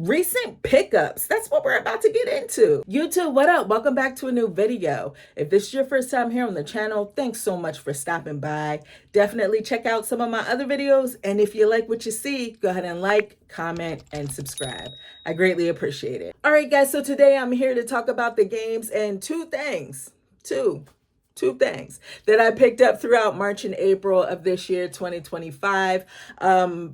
recent pickups. That's what we're about to get into. YouTube, what up? Welcome back to a new video. If this is your first time here on the channel, thanks so much for stopping by. Definitely check out some of my other videos. And if you like what you see, go ahead and like, comment, and subscribe. I greatly appreciate it. All right, guys. So today I'm here to talk about the games and two things that I picked up throughout March and April of this year, 2025.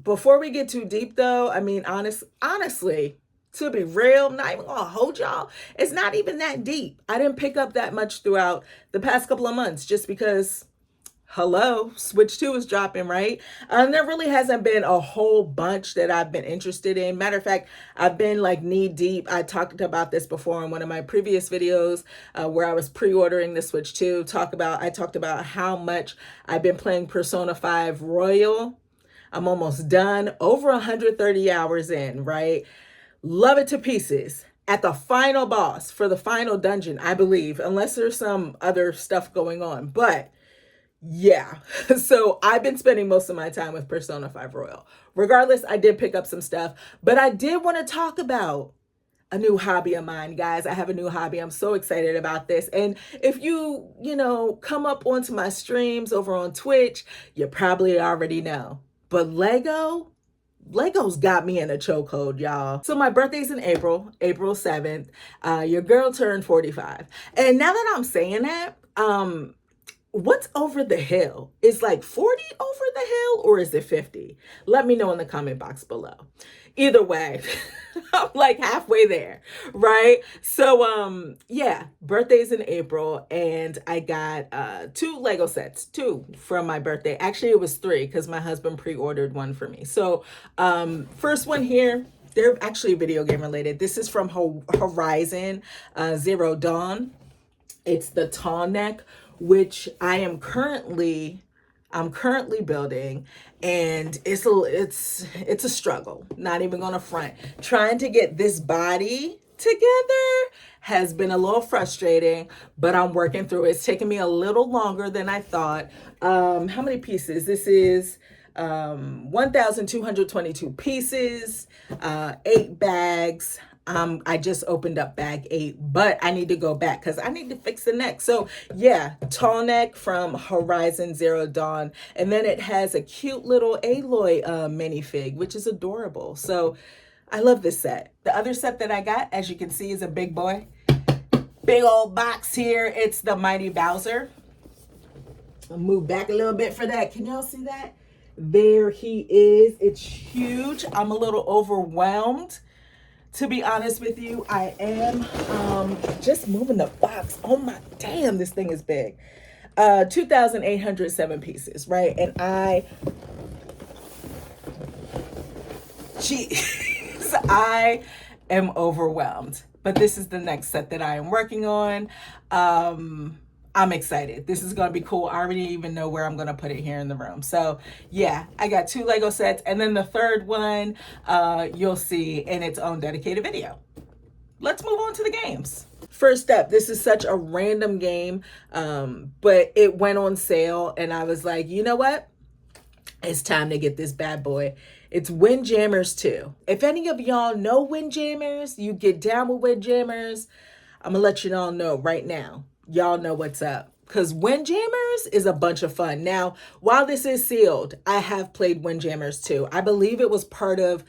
Before we get too deep though, I mean, honestly, to be real, I'm not even gonna hold y'all. It's not even that deep. I didn't pick up that much throughout the past couple of months just because, hello, Switch 2 is dropping, right? There really hasn't been a whole bunch that I've been interested in. Matter of fact, I've been like knee deep. I talked about this before in one of my previous videos where I was pre-ordering the Switch 2. I talked about how much I've been playing Persona 5 Royal. I'm almost done, over 130 hours in, right? Love it to pieces. At the final boss for the final dungeon, I believe, unless there's some other stuff going on. But yeah, so I've been spending most of my time with Persona 5 Royal. Regardless, I did pick up some stuff, but I did want to talk about a new hobby of mine, guys. I have a new hobby. I'm so excited about this. And if you come up onto my streams over on Twitch, you probably already know. But Lego's got me in a chokehold, y'all. So my birthday's in April 7th. Your girl turned 45. And now that I'm saying that, what's over the hill? Is like 40 over the hill or is it 50? Let me know in the comment box below. Either way, I'm like halfway there, right? So yeah, birthday's in April and I got two Lego sets, two from my birthday. Actually, it was three because my husband pre-ordered one for me. So first one here, they're actually video game related. This is from Horizon Zero Dawn. It's the tall neck, which I'm currently building, and it's a struggle, not even gonna front. Trying to get this body together has been a little frustrating, but I'm working through it. It's taking me a little longer than I thought. How many pieces? This is 1,222 pieces, 8 bags. I just opened up bag 8, but I need to go back because I need to fix the neck. So yeah, tall neck from Horizon Zero Dawn. And then it has a cute little Aloy minifig, which is adorable. So I love this set. The other set that I got, as you can see, is a big boy. Big old box here. It's the Mighty Bowser. I'll move back a little bit for that. Can y'all see that? There he is. It's huge. I'm a little overwhelmed. To be honest with you, I am just moving the box. Oh my, damn, this thing is big. 2,807 pieces, right? And I am overwhelmed. But this is the next set that I am working on. I'm excited. This is going to be cool. I already even know where I'm going to put it here in the room. So yeah, I got 2 Lego sets. And then the third one, you'll see in its own dedicated video. Let's move on to the games. First up, this is such a random game, but it went on sale. And I was like, you know what? It's time to get this bad boy. It's Windjammers 2. If any of y'all know Windjammers, you get down with Windjammers, I'm going to let you all know right now. Y'all know what's up, because Windjammers is a bunch of fun. Now, while this is sealed, I have played Windjammers 2. I believe it was part of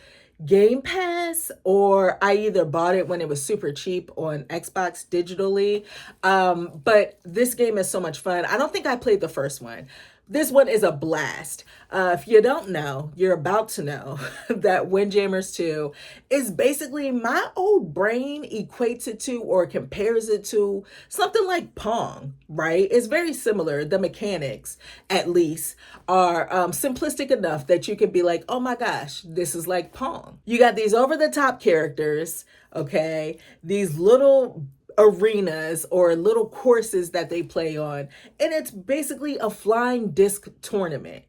Game Pass, or I either bought it when it was super cheap on Xbox digitally. But this game is so much fun. I don't think I played the first one. This one is a blast. If you don't know, you're about to know that Windjammers 2 is basically my old brain equates it to or compares it to something like Pong, right? It's very similar. The mechanics, at least, are simplistic enough that you could be like, oh my gosh, this is like Pong. You got these over-the-top characters, okay? These little arenas or little courses that they play on, and it's basically a flying disc tournament.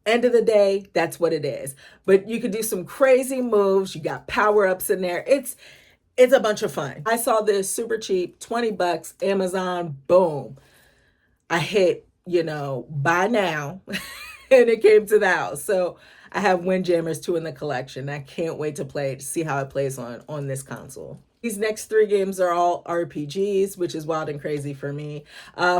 End of the day, that's what it is. But you could do some crazy moves. You got power-ups in there. It's a bunch of fun. I saw this super cheap, 20 bucks, Amazon, boom. I hit, buy now, and it came to the house. So I have Windjammers 2 in the collection. I can't wait to play it, to see how it plays on this console. These next three games are all RPGs, which is wild and crazy for me.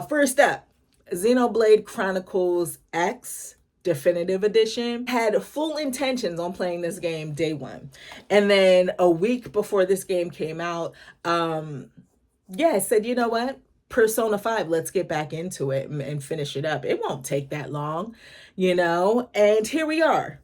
First up, Xenoblade Chronicles X Definitive Edition. Had full intentions on playing this game day one. And then a week before this game came out, I said, you know what? Persona 5, let's get back into it and finish it up. It won't take that long, and here we are.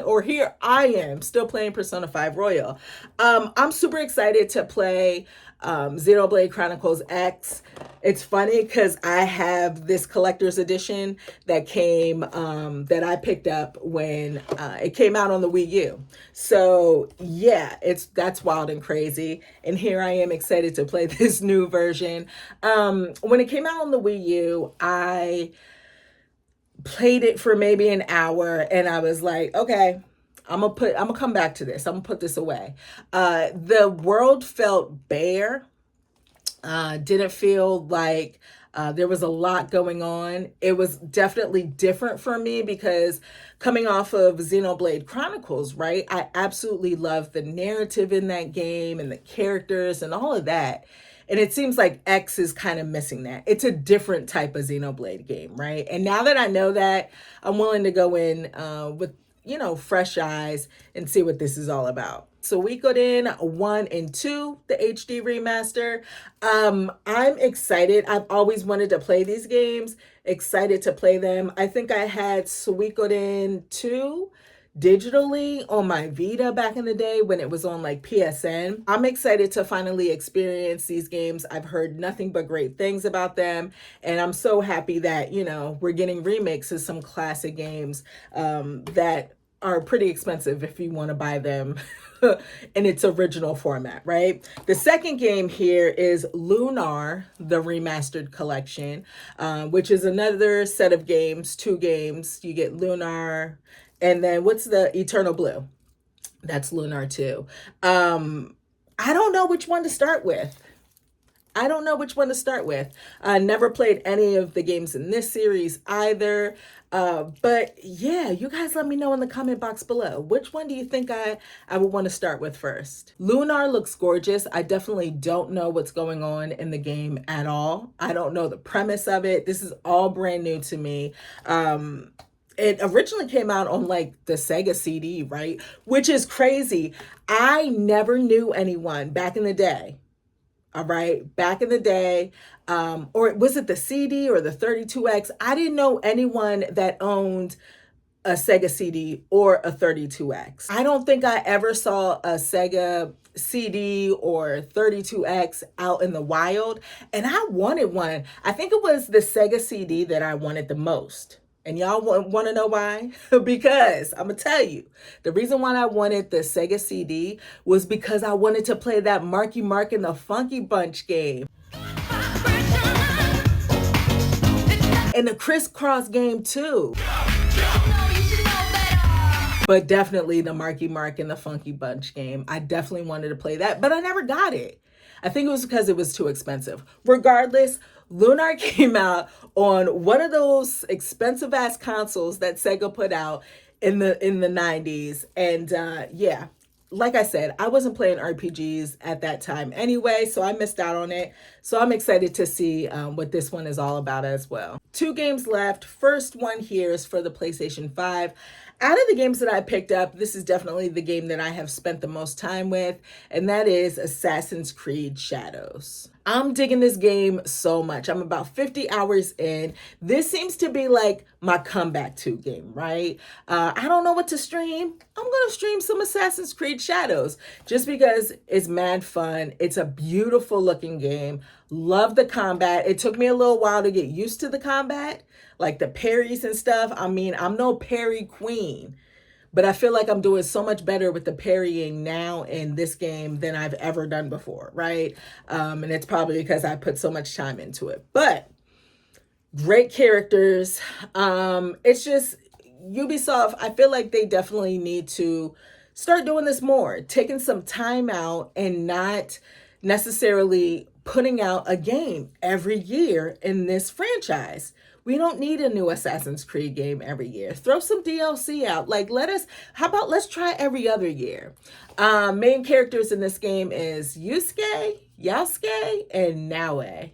Or here I am still playing Persona 5 Royal. I'm super excited to play Xenoblade Chronicles X. It's funny because I have this collector's edition that came that I picked up when it came out on the Wii U. So yeah, that's wild and crazy. And here I am excited to play this new version. When it came out on the Wii U, I played it for maybe an hour and I was like, okay, I'm gonna come back to this. I'm gonna put this away. The world felt bare. Didn't feel like there was a lot going on. It was definitely different for me because coming off of Xenoblade Chronicles, right? I absolutely love the narrative in that game and the characters and all of that. And it seems like X is kind of missing that. It's a different type of Xenoblade game, right? And now that I know that, I'm willing to go in with, fresh eyes and see what this is all about. So Suikoden 1 and 2, the HD remaster. I'm excited. I've always wanted to play these games. Excited to play them. I think I had Suikoden 2 digitally on my Vita back in the day when it was on like PSN. I'm excited to finally experience these games. I've heard nothing but great things about them. And I'm so happy that, we're getting remakes of some classic games that are pretty expensive if you want to buy them in its original format, right? The second game here is Lunar, the Remastered Collection, which is another set of games, 2 games. You get Lunar, and then what's the Eternal Blue? That's Lunar 2. I don't know which one to start with. Never played any of the games in this series either. But yeah, you guys let me know in the comment box below. Which one do you think I would want to start with first? Lunar looks gorgeous. I definitely don't know what's going on in the game at all. I don't know the premise of it. This is all brand new to me. It originally came out on like the Sega CD, right? Which is crazy. I never knew anyone back in the day. All right, back in the day, or was it the CD or the 32X? I didn't know anyone that owned a Sega CD or a 32X. I don't think I ever saw a Sega CD or 32X out in the wild, and I wanted one. I think it was the Sega CD that I wanted the most. And y'all want to know why? Because I'm going to tell you, the reason why I wanted the Sega CD was because I wanted to play that Marky Mark and the Funky Bunch game. And the Crisscross game too. But definitely the Marky Mark and the Funky Bunch game. I definitely wanted to play that, but I never got it. I think it was because it was too expensive. Regardless, Lunar came out on one of those expensive ass consoles that Sega put out in the 90s. And yeah, like I said, I wasn't playing RPGs at that time anyway, so I missed out on it. So I'm excited to see what this one is all about as well. 2 games left. First one here is for the PlayStation 5. Out of the games that I picked up, this is definitely the game that I have spent the most time with, and that is Assassin's Creed Shadows. I'm digging this game so much. I'm about 50 hours in. This seems to be like my comeback to game, right? I don't know what to stream. I'm going to stream some Assassin's Creed Shadows just because it's mad fun. It's a beautiful looking game. Love the combat. It took me a little while to get used to the combat, like the parries and stuff. I mean, I'm no parry queen, but I feel like I'm doing so much better with the parrying now in this game than I've ever done before, right? And it's probably because I put so much time into it. But great characters. It's just Ubisoft, I feel like they definitely need to start doing this more, taking some time out and not necessarily putting out a game every year in this franchise. We don't need a new Assassin's Creed game every year. Throw some DLC out. Like, how about let's try every other year? Main characters in this game is Yasuke, and Naoe.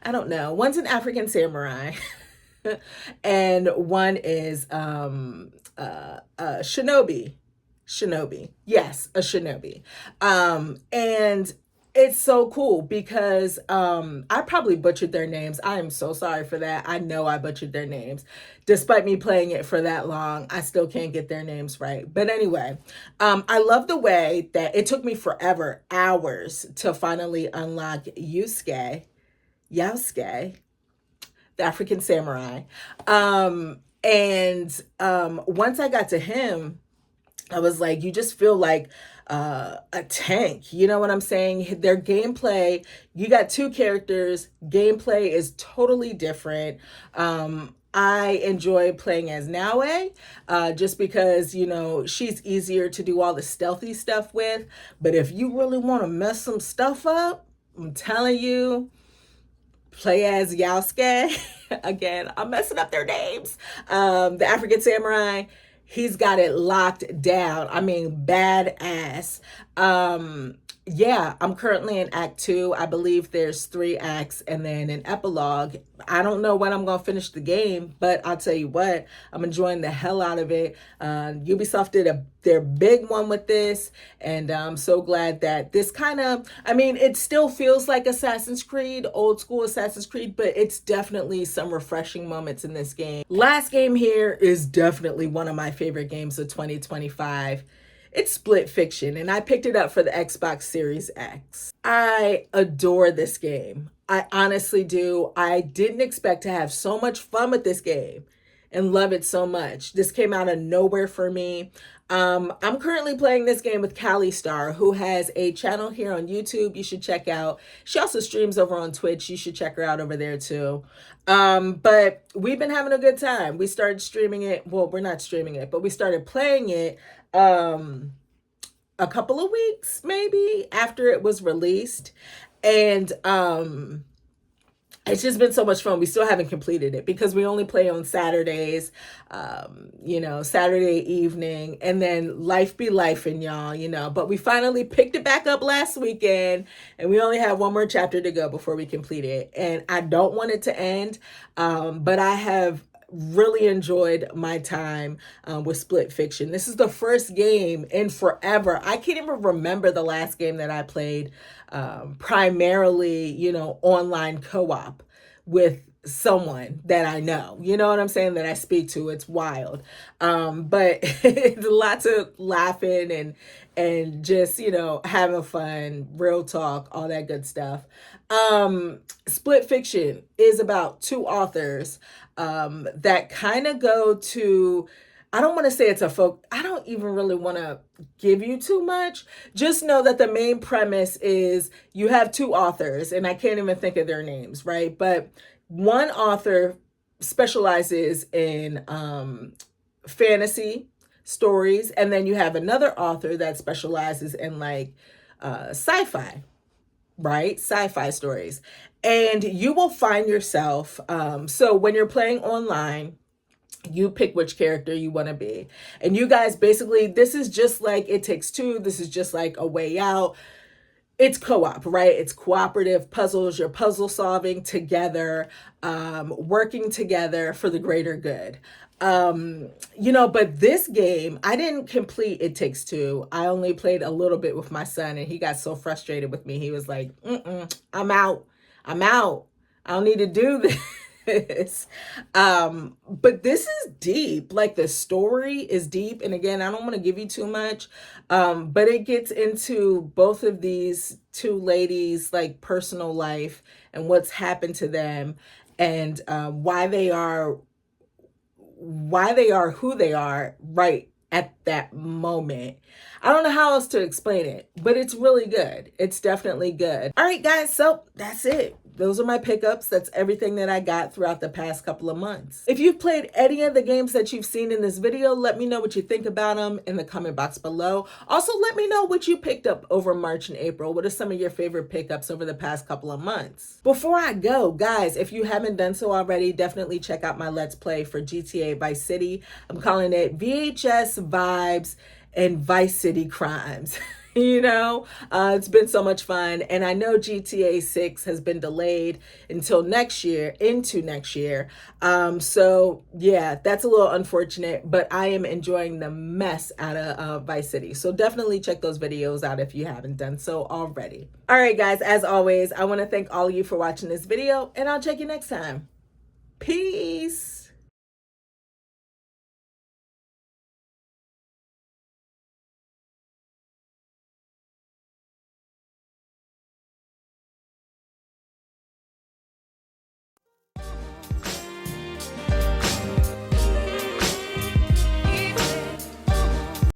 I don't know. One's an African samurai, and one is shinobi. Shinobi. Yes, a shinobi. And it's so cool because I probably butchered their names. I am so sorry for that. I know I butchered their names. Despite me playing it for that long, I still can't get their names right. But anyway, I love the way that it took me forever, hours, to finally unlock Yasuke, the African samurai. And once I got to him, I was like, you just feel like a tank. You know what I'm saying? Their gameplay, you got two characters. Gameplay is totally different. I enjoy playing as Naoe just because, you know, she's easier to do all the stealthy stuff with. But if you really want to mess some stuff up, I'm telling you, play as Yasuke. Again, I'm messing up their names. The African samurai, he's got it locked down. I mean, badass. Yeah, I'm currently in Act 2. I believe there's 3 acts and then an epilogue. I don't know when I'm going to finish the game, but I'll tell you what, I'm enjoying the hell out of it. Ubisoft did their big one with this, and I'm so glad that this kind of, I mean, it still feels like Assassin's Creed, old school Assassin's Creed, but it's definitely some refreshing moments in this game. Last game here is definitely one of my favorite games of 2025. It's Split Fiction, and I picked it up for the Xbox Series X. I adore this game. I honestly do. I didn't expect to have so much fun with this game and love it so much. This came out of nowhere for me. I'm currently playing this game with Callie Star, who has a channel here on YouTube you should check out. She also streams over on Twitch. You should check her out over there too. But we've been having a good time. We started streaming it. Well, we're not streaming it, but we started playing it a couple of weeks maybe after it was released. And it's just been so much fun. We still haven't completed it because we only play on Saturdays, you know, Saturday evening, and then life be lifing, y'all, you know. But we finally picked it back up last weekend, and we only have one more chapter to go before we complete it. And I don't want it to end, but I have really enjoyed my time with Split Fiction. This is the first game in forever. I can't even remember the last game that I played primarily, you know, online co-op with someone that I know, you know what I'm saying, that I speak to. It's wild. But it's lots of laughing and just, you know, having fun, real talk, all that good stuff. Split Fiction is about two authors that kind of go to, I don't want to say it's a folk, I don't even really want to give you too much. Just know that the main premise is you have two authors, and I can't even think of their names, right? But one author specializes in fantasy stories, and then you have another author that specializes in like sci-fi, right? Sci-fi stories. And you will find yourself, so when you're playing online, you pick which character you want to be. And you guys basically, this is just like It Takes Two. This is just like A Way Out. It's co-op, right? It's cooperative puzzles. You're puzzle solving together, working together for the greater good. You know, but this game, I didn't complete It Takes Two. I only played a little bit with my son, and he got so frustrated with me. He was like, I'm out. I don't need to do this. But this is deep. Like, the story is deep. And again, I don't want to give you too much. But it gets into both of these two ladies' like personal life and what's happened to them, and why they are who they are right at that moment. I don't know how else to explain it, but it's really good. It's definitely good. All right, guys, so that's it. those are my pickups. That's everything that I got throughout the past couple of months. If you've played any of the games that you've seen in this video, let me know what you think about them in the comment box below. Also, let me know what you picked up over March and April. What are some of your favorite pickups over the past couple of months? Before I go, guys, if you haven't done so already, definitely check out my Let's Play for GTA Vice City. I'm calling it VHS Vibes and Vice City Crimes. It's been so much fun. And I know GTA 6 has been delayed until next year, into next year. So yeah, that's a little unfortunate, but I am enjoying the mess out of Vice City. So definitely check those videos out if you haven't done so already. All right, guys, as always, I want to thank all of you for watching this video, and I'll check you next time. Peace.